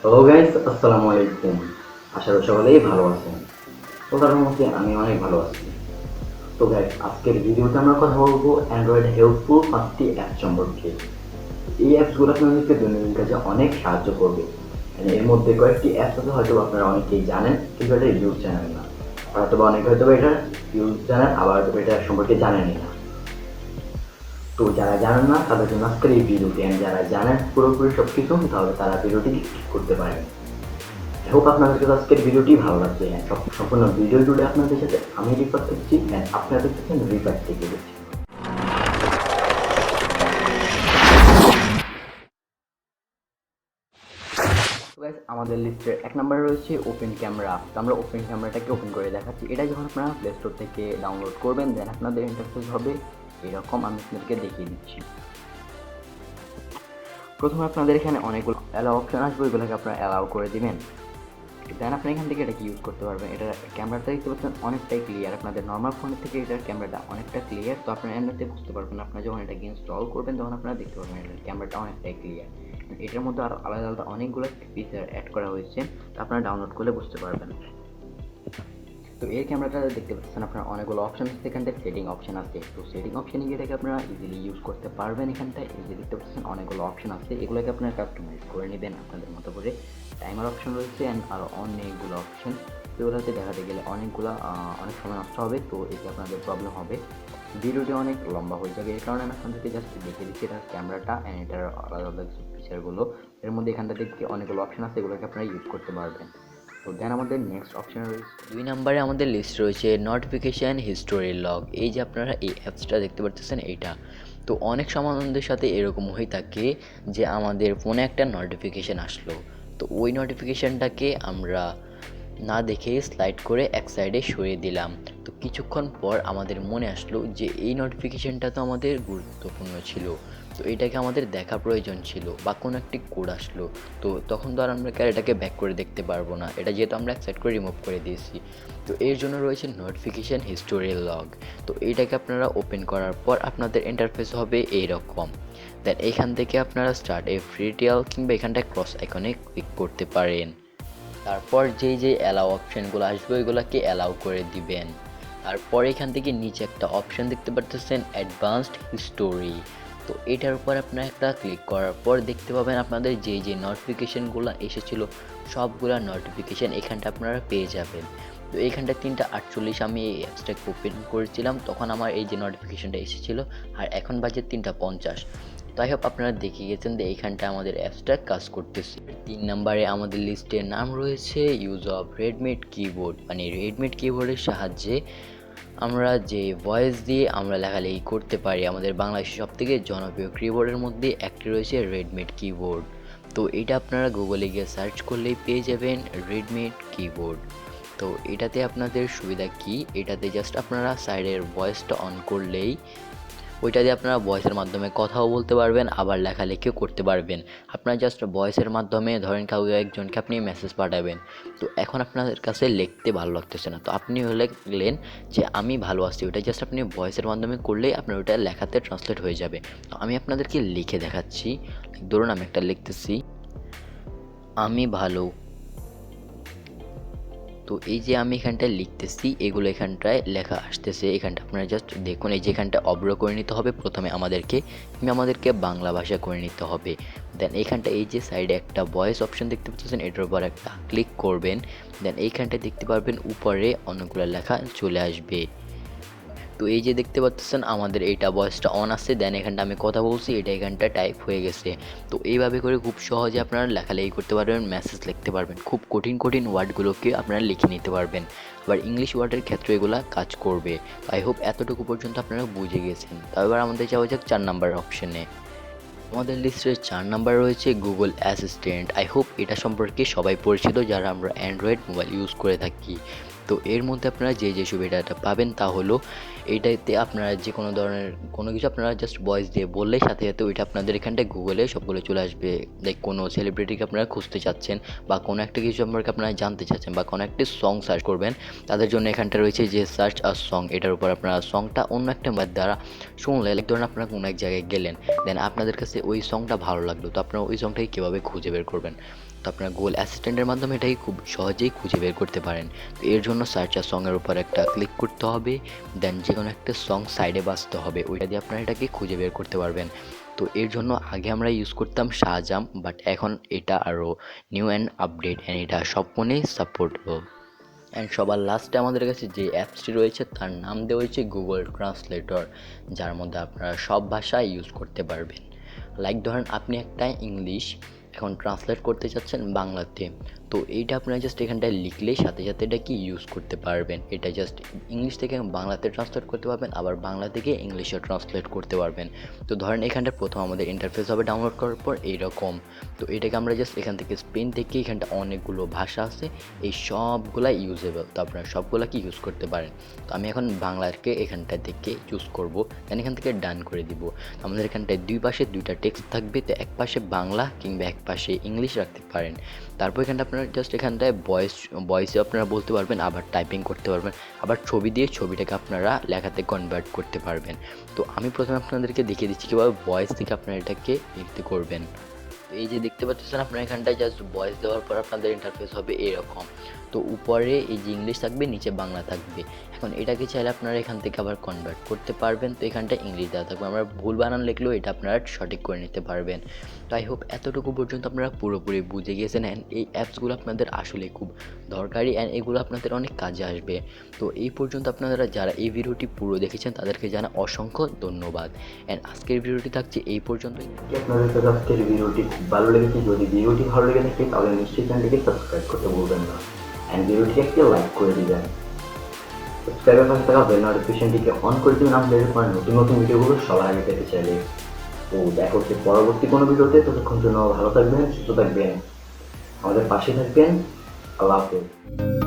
Hello guys, আসসালামু আলাইকুম। আশা করি সকলেই ভালো আছেন। ওটার মধ্যে আমি অনেক ভালো আছি। তো গাইস, আজকের ভিডিওতে আমরা কথা বলবো অ্যান্ড্রয়েড হেল্পফুল 5টি অ্যাপ সম্পর্কে। এই অ্যাপসগুলো আপনাদেরকে দৈনন্দিন কাজে অনেক সাহায্য করবে। এর মধ্যে কয়েকটি অ্যাপস আছে, হয়তো আপনারা অনেকেই জানেন কিন্তু এটা ইউজ জানেন না। হয়তো অনেকে হয়তো এটা ইউজ জানেন, আবার হয়তো এটা সম্পর্কে জানেনই না। তো যারা জানেন না তাদের জন্য আজকের এই ভিডিওটি, আর যারা জানেন পুরোপুরি সব কিছু, তাহলে তারা ভিডিওটি স্কিপ করতে পারেন। I hope আপনাদের কাছে আজকের ভিডিওটি ভালো লাগবে। সম্পূর্ণ ভিডিও জুড়ে আপনাদের সাথে আমি রিফাত দেখছি, আপনারা দেখতেছেন রিফাত থেকে দেখছি। আমাদের লিস্টের এক নম্বরে রয়েছে ওপেন ক্যামেরা। তো আমরা ওপেন ক্যামেরাটাকে ওপেন করে দেখাচ্ছি। এটা যখন আপনারা প্লে স্টোর থেকে ডাউনলোড করবেন, দেন আপনাদের ইন্টারফেস হবে এরকম। আমি আপনাদেরকে দেখিয়ে দিচ্ছি। প্রথমে আপনাদের এখানে অনেকগুলো অ্যালাউ অপশন আসবে, ওইগুলোকে আপনারা অ্যালাউ করে দিবেন। দেন আপনি এখান থেকে এটাকে ইউজ করতে পারবেন। এটা ক্যামেরাটা দেখতে পাচ্ছেন অনেকটাই ক্লিয়ার। আপনাদের নর্মাল ফোনের থেকে এটার ক্যামেরাটা অনেকটা ক্লিয়ার। তো আপনারা এমনিতে বুঝতে পারবেন, আপনারা যখন এটাকে ইনস্টল করবেন তখন আপনারা দেখতে পারবেন এটার ক্যামেরাটা অনেকটাই ক্লিয়ার। এটার মধ্যে আরও আলাদা আলাদা অনেকগুলো ফিচার অ্যাড করা হয়েছে, তো আপনারা ডাউনলোড করলে বুঝতে পারবেন। তো এই ক্যামেরাটা দেখতে পাচ্ছেন আপনার অনেকগুলো অপশন আছে। এখানটায় সেটিং অপশন আছে। তো সেটিং অপশনে গিয়ে এটাকে আপনারা ইজিলি ইউজ করতে পারবেন। এখানটায় এই যে দেখতে পাচ্ছেন অনেকগুলো অপশন আছে, এগুলোকে আপনারা কাস্টমাইজ করে নেবেন আপনাদের মতো করে। টাইমার অপশন রয়েছে অ্যান্ড আরও অনেকগুলো অপশন। এগুলোতে দেখাতে গেলে অনেক সময় নষ্ট হবে, তো এতে আপনাদের প্রবলেম হবে। ভিডিওটি অনেক লম্বা হয়ে যাবে, এই কারণে আমি আপনাদেরকে জাস্ট দেখিয়ে দিচ্ছি এটার ক্যামেরাটা অ্যান্ড এটার আলাদা আলাদা ফিচারগুলো। এর মধ্যে এখানটা দেখতে অনেকগুলো অপশন আছে, এগুলোকে আপনারা ইউজ করতে পারবেন। তো দেন আমাদের নেক্সট অপশন রয়েছে 2 নম্বরে আমাদের লিস্ট রয়েছে নোটিফিকেশান হিস্টোরি লগ। এই যে আপনারা এই অ্যাপসটা দেখতে পাচ্ছেন এইটা। তো অনেক সম্বন্ধের সাথে এরকম হয়ে থাকে যে আমাদের ফোনে একটা নোটিফিকেশান আসলো, তো ওই নোটিফিকেশানটাকে আমরা না দেখে স্লাইড করে এক সাইডে সরিয়ে দিলাম। তো কিছুক্ষণ পর আমাদের মনে আসলো যে এই নোটিফিকেশানটা তো আমাদের গুরুত্বপূর্ণ ছিল, তো এটাকে আমাদের দেখা প্রয়োজন ছিল, বা কোনো একটি কোড আসলো। তো তখন তো আর আমরা এটাকে ব্যাক করে দেখতে পারবো না, এটা যেহেতু আমরা এক সাইড করে রিমুভ করে দিয়েছি। তো এর জন্য রয়েছে নোটিফিকেশান হিস্টোরি লগ। তো এইটাকে আপনারা ওপেন করার পর আপনাদের ইন্টারফেস হবে এইরকম। দেন এইখান থেকে আপনারা স্টার্ট এ ফ্রি ট্রায়াল কিংবা এখানটায় ক্রস আইকনে ক্লিক করতে পারেন। তারপর যেই অ্যালাউ অপশানগুলো আসবে ওইগুলোকে অ্যালাউ করে দিবেন। তারপর এখান থেকে নিচে একটা অপশান দেখতে পারতেছেন অ্যাডভান্সড হিস্টোরি। তো এটার উপর আপনারা একটা ক্লিক করার পর দেখতে পাবেন আপনাদের যে নোটিফিকেশানগুলো এসেছিলো সবগুলা নোটিফিকেশান এখানটা আপনারা পেয়ে যাবেন। তো এইখানটা 3:48 আমি এই অ্যাপসটাকে ওপেন করেছিলাম, তখন আমার এই যে নোটিফিকেশানটা এসেছিলো, আর এখন বাজে 3:50। তাই হোপ আপনারা দেখে গেছেন যে এইখানটা আমাদের অ্যাপসটা কাজ করতেছে। 3 নম্বরে আমাদের লিস্টের নাম রয়েছে ইউজ অফ রেডমিট কিবোর্ড। মানে রেডমিট কিবোর্ডের সাহায্যে আমরা যে ভয়েস দিয়ে আমরা লেখালেখি করতে পারি। আমাদের বাংলাদেশের সবথেকে জনপ্রিয় কিবোর্ডের মধ্যে একটি রয়েছে রেডমিট কিবোর্ড। তো এটা আপনারা গুগলে গিয়ে সার্চ করলেই পেয়ে যাবেন রেডমিট কিবোর্ড। তো এটাতে আপনাদের সুবিধা কি, এটাতে জাস্ট আপনারা সাইডের ভয়েসটা অন করলেই ওইটা দিয়ে আপনারা ভয়েসের মাধ্যমে কথাও বলতে পারবেন, আবার লেখালেখিও করতে পারবেন। আপনারা জাস্ট ভয়েসের মাধ্যমে ধরেন কাউকে একজনকে আপনি মেসেজ পাঠাবেন, তো এখন আপনাদের কাছে লিখতে ভালো লাগতেছে না, তো আপনি লিখলেন যে আমি ভালো আছি, ওটা জাস্ট আপনি ভয়েসের মাধ্যমে করলেই আপনার ওটা লেখাতে ট্রান্সলেট হয়ে যাবে। তো আমি আপনাদেরকে লিখে দেখাচ্ছি। ধরুন আমি একটা লিখতেছি, আমি ভালো। তো এই যে আমি এখানটায় লিখতেছি এগুলো এখানটায় লেখা আসতেছে। এখানটা আপনারা জাস্ট দেখুন, এই যে এখানটা অব্র করে নিতে হবে প্রথমে আমাদেরকে বাংলা ভাষা করে নিতে হবে। দেন এইখানটা এই যে সাইডে একটা ভয়েস অপশন দেখতে পাচ্ছেন, এটার উপর একটা ক্লিক করবেন। দেন এইখানটায় দেখতে পারবেন উপরে অনেকগুলো লেখা চলে আসবে। তো এই যে দেখতে পাচ্ছেন আমাদের এইটা ভয়েসটা অন আছে, দেন এখানটা আমি কথা বলছি, এটা এখানটা টাইপ হয়ে গেছে। তো এইভাবে করে খুব সহজে আপনারা লেখালেখি করতে পারবেন, মেসেজ লিখতে পারবেন। খুব কঠিন কঠিন ওয়ার্ডগুলোকে আপনারা লিখে নিতে পারবেন, আবার ইংলিশ ওয়ার্ডের ক্ষেত্রে এগুলো কাজ করবে। আই হোপ এতটুকু পর্যন্ত আপনারা বুঝে গেছেন। তাও এবার আমাদের যাওয়া যাক 4 নাম্বার অপশনে। আমাদের লিস্টের 4 নাম্বার রয়েছে গুগল অ্যাসিস্ট্যান্ট। আই হোপ এটা সম্পর্কে সবাই পরিচিত যারা আমরা অ্যান্ড্রয়েড মোবাইল ইউজ করে থাকি। তো এর মধ্যে আপনারা যে সুবিধাটা পাবেন তা হলো এইটাতে আপনারা যে কোনো ধরনের কোনো কিছু আপনারা জাস্ট ভয়েস দিয়ে বললেই সাথে সাথে ওইটা আপনাদের এখানটায় গুগলে সবগুলো চলে আসবে। লাইক কোনো সেলিব্রিটিকে আপনারা খুঁজতে চাচ্ছেন, বা কোনো একটা কিছু সম্পর্কে আপনারা জানতে চাচ্ছেন, বা কোনো একটি সং সার্চ করবেন, তাদের জন্য এখানটা রয়েছে যে সার্চ আ সং। এটার উপর আপনারা সংটা অন্য একটা দ্বারা শুনলে, লাইক ধরুন আপনারা কোনো এক জায়গায় গেলেন, দেন আপনাদের কাছে ওই সংটা ভালো লাগলো, তো আপনারা ওই সংটাকে কীভাবে খুঁজে বের করবেন। তো আপনার গুগল অ্যাসিস্ট্যান্টের মাধ্যমে এটাকে খুব সহজেই খুঁজে বের করতে পারেন। তো এর জন্য সার্চ আর সঙের উপর একটা ক্লিক করতে হবে, দেন যে কোনো একটা সং সাইডে বাজতে হবে, ওইটা দিয়ে আপনারা এটাকে খুঁজে বের করতে পারবেন। তো এর জন্য আগে আমরা ইউজ করতাম শাহজাম, বাট এখন এটা আরও নিউ অ্যান্ড আপডেট অ্যান্ড এটা সব ফোনেই সাপোর্টেবল। অ্যান্ড সবার লাস্টে আমাদের কাছে যে অ্যাপসটি রয়েছে তার নাম দেওয়া হয়েছে গুগল ট্রান্সলেটর, যার মধ্যে আপনারা সব ভাষা ইউজ করতে পারবেন। লাইক ধরেন আপনি একটা ইংলিশ এখন ট্রান্সলেট করতে চাচ্ছেন বাংলাতে, তো এইটা আপনারা জাস্ট এখানটায় লিখলেই সাথে সাথে এটা কি ইউজ করতে পারবেন। এটা জাস্ট ইংলিশ থেকে বাংলাতে ট্রান্সলেট করতে পারবেন, আবার বাংলা থেকে ইংলিশে ট্রান্সলেট করতে পারবেন। তো ধরেন এখানটা প্রথম আমাদের ইন্টারফেস হবে ডাউনলোড করার পর এইরকম। তো এটাকে আমরা জাস্ট এখান থেকে স্পেন থেকে এখানটা অনেকগুলো ভাষা আছে, এই সবগুলা ইউজেবল, তো আপনারা সবগুলা কি ইউজ করতে পারেন। তো আমি এখন বাংলাকে এখানটা থেকে চুজ করব, দেন এখান থেকে ডান করে দিব। আমাদের এখানটায় দুই পাশে দুইটা টেক্সট থাকবে, তো এক পাশে বাংলা কিংবা এক পাশে ইংলিশ রাখতে পারেন। তারপর এখানটা আপনারা জাস্ট এখানটায় ভয়েসে আপনারা বলতে পারবেন, আবার টাইপিং করতে পারবেন, আবার ছবি দিয়ে ছবিটাকে আপনারা লেখাতে কনভার্ট করতে পারবেন। তো আমি প্রথমে আপনাদেরকে দেখিয়ে দিচ্ছি কীভাবে ভয়েস থেকে আপনারা এটাকে লিখতে করবেন। তো এই যে দেখতে পাচ্ছেন আপনারা এখানটায় জাস্ট ভয়েস দেওয়ার পর আপনাদের ইন্টারফেস হবে এরকম। তো উপরে এই যে ইংলিশ থাকবে, নিচে বাংলা থাকবে। এখন এটাকে চাইলে আপনারা এখান থেকে আবার কনভার্ট করতে পারবেন, তো এখানটা ইংলিশ দেওয়া থাকবে, আমরা ভুল বানান লিখলেও এটা আপনারা সঠিক করে নিতে পারবেন। তো আই হোপ এতটুকু পর্যন্ত আপনারা পুরোপুরি বুঝে গিয়েছেন, অ্যান্ড এই অ্যাপসগুলো আপনাদের আসলে খুব দরকারি অ্যান্ড এগুলো আপনাদের অনেক কাজে আসবে। তো এই পর্যন্ত আপনারা যারা এই ভিডিওটি পুরো দেখেছেন তাদেরকে জানাই অসংখ্য ধন্যবাদ। অ্যান্ড আজকের ভিডিওটি থাকছে এই পর্যন্তই। আপনাদের কাছে আজকের ভিডিওটি খুব ভালো লেগেছে, যদি ভিডিওটি ভালো লেগে থাকে তাহলে নিশ্চয়ই চ্যানেলটিকে সাবস্ক্রাইব করতে ভুলবেন না, অ্যান্ড ভিডিওটিকে একটি লাইক করে দিবেন। সাবস্ক্রাইবের পাশে থাকা বেল নোটিফিকেশনটিকে অন করে দিবেন আমাদের নতুন নতুন ভিডিওগুলো সবার আগে পেতে চাইলে। তো দেখা হচ্ছে পরবর্তী কোনো ভিডিওতে, ততক্ষণ জন্য ভালো থাকবেন, সুস্থ থাকবেন, আমাদের পাশে থাকবেন। আল্লাহ হাফেজ।